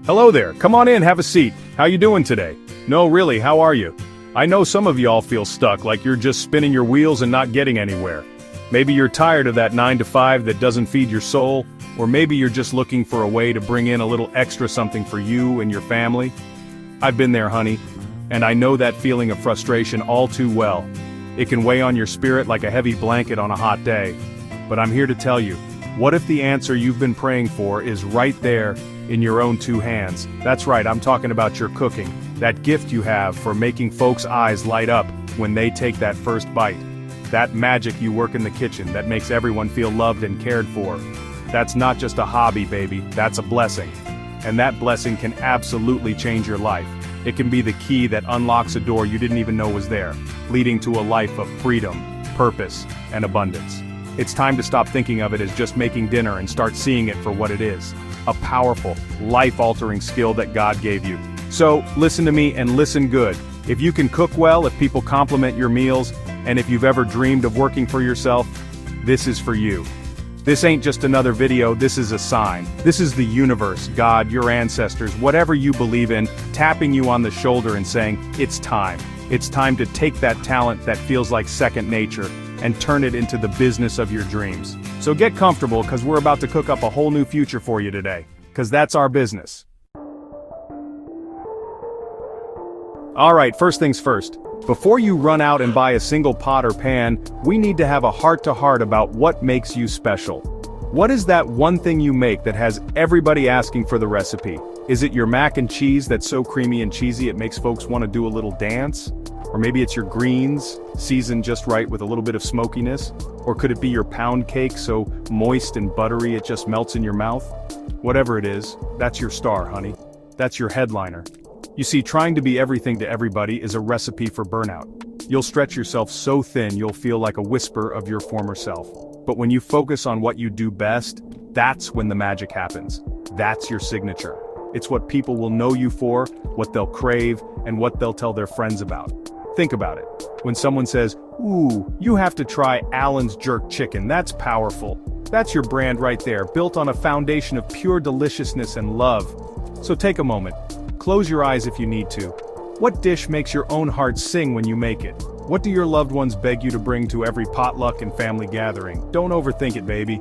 Hello there, come on in, have a seat. How you doing today? No, really, how are you? I know some of y'all feel stuck, like you're just spinning your wheels and not getting anywhere. Maybe you're tired of that 9 to 5 that doesn't feed your soul, or maybe you're just looking for a way to bring in a little extra something for you and your family. I've been there, honey, and I know that feeling of frustration all too well. It can weigh on your spirit like a heavy blanket on a hot day. But I'm here to tell you, what if the answer you've been praying for is right there in your own two hands? That's right, I'm talking about your cooking, that gift you have for making folks' eyes light up when they take that first bite. That magic you work in the kitchen that makes everyone feel loved and cared for. That's not just a hobby, baby, that's a blessing. And that blessing can absolutely change your life. It can be the key that unlocks a door you didn't even know was there, leading to a life of freedom, purpose, and abundance. It's time to stop thinking of it as just making dinner and start seeing it for what it is. A powerful, life-altering skill that God gave you. So, listen to me and listen good. If you can cook well, if people compliment your meals, and if you've ever dreamed of working for yourself, this is for you. This ain't just another video, this is a sign. This is the universe, God, your ancestors, whatever you believe in, tapping you on the shoulder and saying, it's time. It's time to take that talent that feels like second nature and turn it into the business of your dreams. So get comfortable, because we're about to cook up a whole new future for you today. Because that's our business. Alright, first things first. Before you run out and buy a single pot or pan, we need to have a heart-to-heart about what makes you special. What is that one thing you make that has everybody asking for the recipe? Is it your mac and cheese that's so creamy and cheesy it makes folks want to do a little dance? Or maybe it's your greens, seasoned just right with a little bit of smokiness? Or could it be your pound cake so moist and buttery it just melts in your mouth? Whatever it is, that's your star, honey. That's your headliner. You see, trying to be everything to everybody is a recipe for burnout. You'll stretch yourself so thin you'll feel like a whisper of your former self. But when you focus on what you do best, that's when the magic happens. That's your signature. It's what people will know you for, what they'll crave, and what they'll tell their friends about. Think about it. When someone says, "Ooh, you have to try Allen's jerk chicken, that's powerful." That's your brand right there, built on a foundation of pure deliciousness and love. So take a moment. Close your eyes if you need to. What dish makes your own heart sing when you make it? What do your loved ones beg you to bring to every potluck and family gathering? Don't overthink it, baby.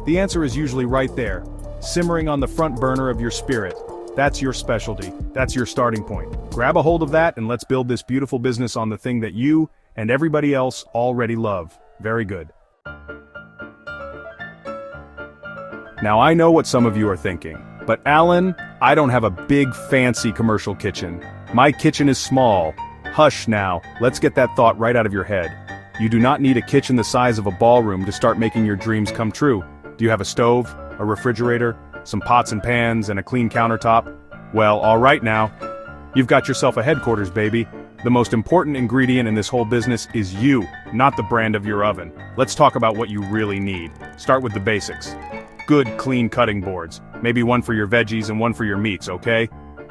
The answer is usually right there, simmering on the front burner of your spirit. That's your specialty. That's your starting point. Grab a hold of that and let's build this beautiful business on the thing that you and everybody else already love. Very good. Now I know what some of you are thinking, but Alan, I don't have a big fancy commercial kitchen. My kitchen is small. Hush now, let's get that thought right out of your head. You do not need a kitchen the size of a ballroom to start making your dreams come true. Do you have a stove, a refrigerator, some pots and pans, and a clean countertop? Well, all right now. You've got yourself a headquarters, baby. The most important ingredient in this whole business is you, not the brand of your oven. Let's talk about what you really need. Start with the basics. Good, clean cutting boards. Maybe one for your veggies and one for your meats, okay?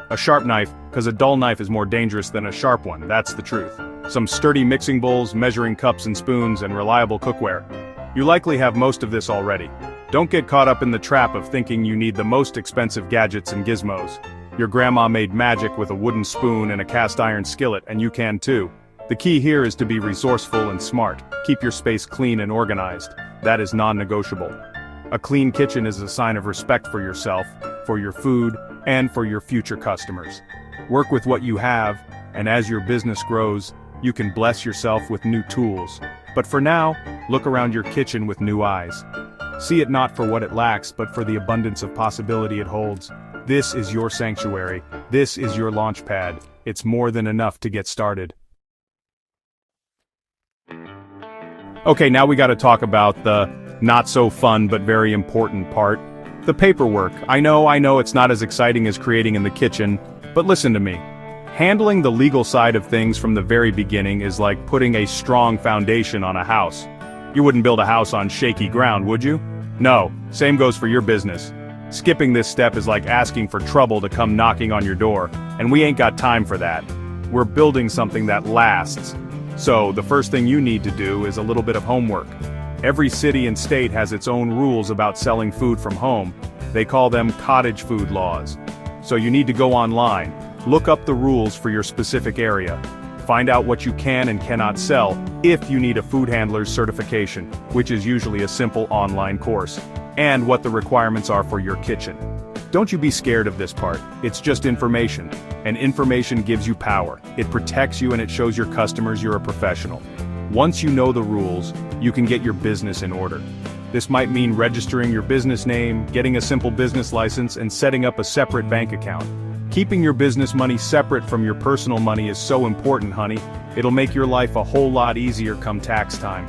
A sharp knife, because a dull knife is more dangerous than a sharp one, that's the truth. Some sturdy mixing bowls, measuring cups and spoons, and reliable cookware. You likely have most of this already. Don't get caught up in the trap of thinking you need the most expensive gadgets and gizmos. Your grandma made magic with a wooden spoon and a cast iron skillet, and you can too. The key here is to be resourceful and smart. Keep your space clean and organized. That is non-negotiable. A clean kitchen is a sign of respect for yourself, for your food, and for your future customers. Work with what you have, and as your business grows, you can bless yourself with new tools. But for now, look around your kitchen with new eyes. See it not for what it lacks, but for the abundance of possibility it holds. This is your sanctuary. This is your launch pad. It's more than enough to get started. Okay, now we gotta talk about the not so fun but very important part. The paperwork. I know it's not as exciting as creating in the kitchen, but listen to me. Handling the legal side of things from the very beginning is like putting a strong foundation on a house. You wouldn't build a house on shaky ground, would you? No, same goes for your business. Skipping this step is like asking for trouble to come knocking on your door, and we ain't got time for that. We're building something that lasts. So, the first thing you need to do is a little bit of homework. Every city and state has its own rules about selling food from home. They call them cottage food laws. So you need to go online, look up the rules for your specific area, find out what you can and cannot sell if you need a food handler's certification, which is usually a simple online course, and what the requirements are for your kitchen. Don't you be scared of this part, it's just information, and information gives you power. It protects you and it shows your customers you're a professional. Once you know the rules, you can get your business in order. This might mean registering your business name, getting a simple business license, and setting up a separate bank account. Keeping your business money separate from your personal money is so important, honey. It'll make your life a whole lot easier come tax time.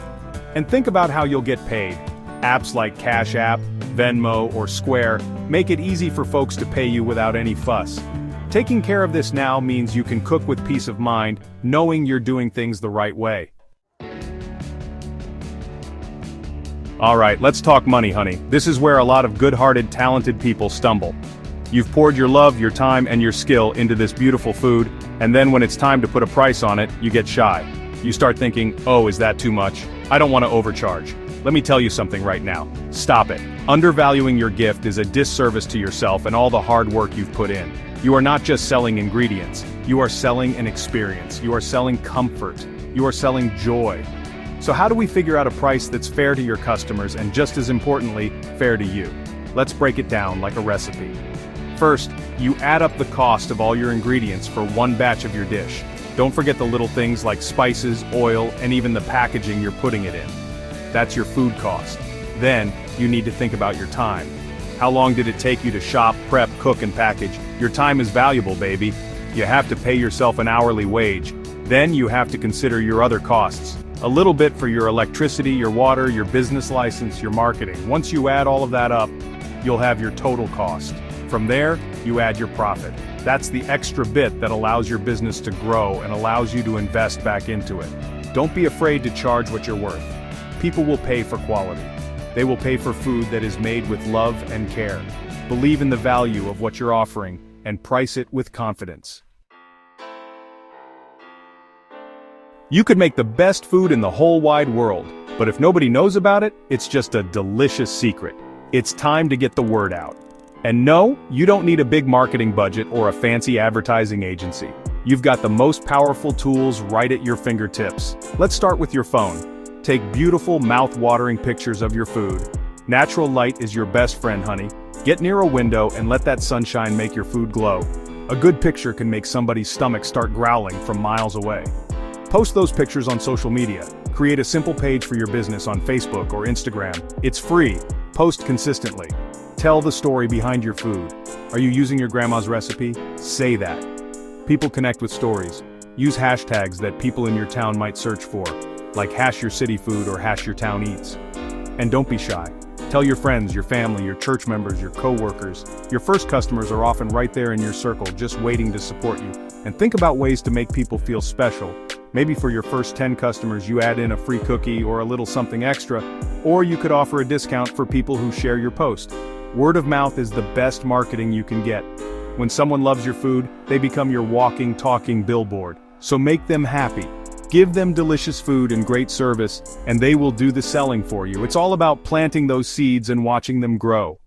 And think about how you'll get paid. Apps like Cash App, Venmo, or Square make it easy for folks to pay you without any fuss. Taking care of this now means you can cook with peace of mind, knowing you're doing things the right way. Alright, let's talk money, honey. This is where a lot of good-hearted, talented people stumble. You've poured your love, your time, and your skill into this beautiful food, and then when it's time to put a price on it, you get shy. You start thinking, oh, is that too much? I don't want to overcharge. Let me tell you something right now. Stop it. Undervaluing your gift is a disservice to yourself and all the hard work you've put in. You are not just selling ingredients. You are selling an experience. You are selling comfort. You are selling joy. So how do we figure out a price that's fair to your customers and just as importantly, fair to you? Let's break it down like a recipe. First, you add up the cost of all your ingredients for one batch of your dish. Don't forget the little things like spices, oil, and even the packaging you're putting it in. That's your food cost. Then, you need to think about your time. How long did it take you to shop, prep, cook, and package? Your time is valuable, baby. You have to pay yourself an hourly wage. Then you have to consider your other costs. A little bit for your electricity, your water, your business license, your marketing. Once you add all of that up, you'll have your total cost. From there, you add your profit. That's the extra bit that allows your business to grow and allows you to invest back into it. Don't be afraid to charge what you're worth. People will pay for quality. They will pay for food that is made with love and care. Believe in the value of what you're offering and price it with confidence. You could make the best food in the whole wide world, but if nobody knows about it, it's just a delicious secret. It's time to get the word out. And no, you don't need a big marketing budget or a fancy advertising agency. You've got the most powerful tools right at your fingertips. Let's start with your phone. Take beautiful, mouth-watering pictures of your food. Natural light is your best friend, honey. Get near a window and let that sunshine make your food glow. A good picture can make somebody's stomach start growling from miles away. Post those pictures on social media. Create a simple page for your business on Facebook or Instagram. It's free. Post consistently. Tell the story behind your food. Are you using your grandma's recipe? Say that. People connect with stories. Use hashtags that people in your town might search for, like #YourCityFood or #YourTownEats. And don't be shy. Tell your friends, your family, your church members, your co-workers. Your first customers are often right there in your circle, just waiting to support you. And think about ways to make people feel special. Maybe for your first 10 customers you add in a free cookie or a little something extra, or you could offer a discount for people who share your post. Word of mouth is the best marketing you can get. When someone loves your food, they become your walking, talking billboard. So make them happy. Give them delicious food and great service, and they will do the selling for you. It's all about planting those seeds and watching them grow.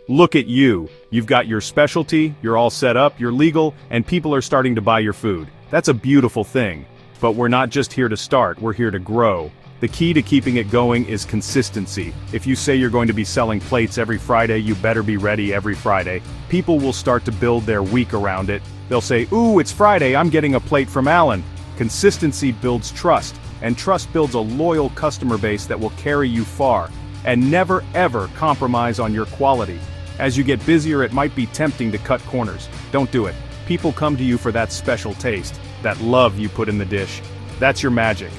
Look at you. You've got your specialty, you're all set up, you're legal, and people are starting to buy your food. That's a beautiful thing. But we're not just here to start, we're here to grow. The key to keeping it going is consistency. If you say you're going to be selling plates every Friday, you better be ready every Friday. People will start to build their week around it. They'll say, ooh, it's Friday, I'm getting a plate from Alan. Consistency builds trust, and trust builds a loyal customer base that will carry you far. And never ever compromise on your quality. As you get busier, it might be tempting to cut corners. Don't do it. People come to you for that special taste, that love you put in the dish. That's your magic.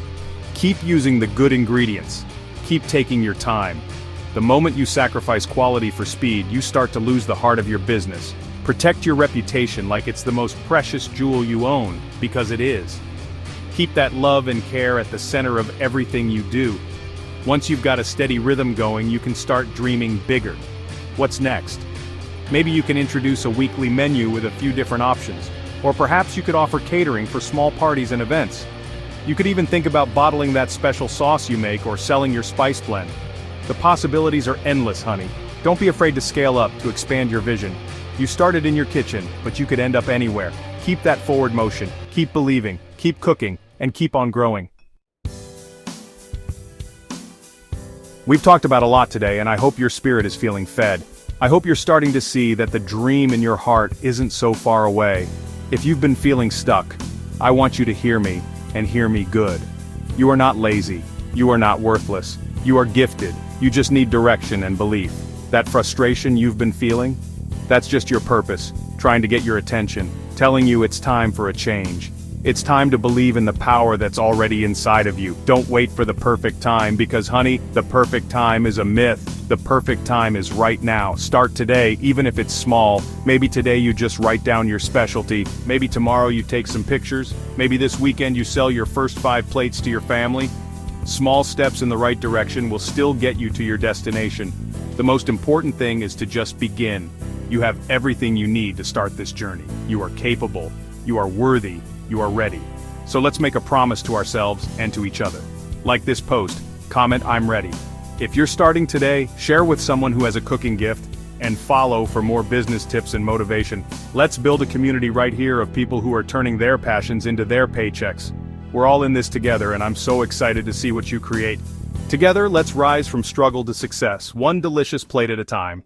Keep using the good ingredients. Keep taking your time. The moment you sacrifice quality for speed, you start to lose the heart of your business. Protect your reputation like it's the most precious jewel you own, because it is. Keep that love and care at the center of everything you do. Once you've got a steady rhythm going, you can start dreaming bigger. What's next? Maybe you can introduce a weekly menu with a few different options, or perhaps you could offer catering for small parties and events. You could even think about bottling that special sauce you make or selling your spice blend. The possibilities are endless, honey. Don't be afraid to scale up, to expand your vision. You started in your kitchen, but you could end up anywhere. Keep that forward motion, keep believing, keep cooking, and keep on growing. We've talked about a lot today, and I hope your spirit is feeling fed. I hope you're starting to see that the dream in your heart isn't so far away. If you've been feeling stuck, I want you to hear me, and hear me good. You are not lazy. You are not worthless. You are gifted. You just need direction and belief. That frustration you've been feeling? That's just your purpose, trying to get your attention, telling you it's time for a change. It's time to believe in the power that's already inside of you. Don't wait for the perfect time because, honey, the perfect time is a myth. The perfect time is right now. Start today, even if it's small. Maybe today you just write down your specialty. Maybe tomorrow you take some pictures. Maybe this weekend you sell your first 5 plates to your family. Small steps in the right direction will still get you to your destination. The most important thing is to just begin. You have everything you need to start this journey. You are capable. You are worthy. You are ready. So let's make a promise to ourselves and to each other. Like this post, comment "I'm ready." If you're starting today, share with someone who has a cooking gift, and follow for more business tips and motivation. Let's build a community right here of people who are turning their passions into their paychecks. We're all in this together, and I'm so excited to see what you create. Together, let's rise from struggle to success, one delicious plate at a time.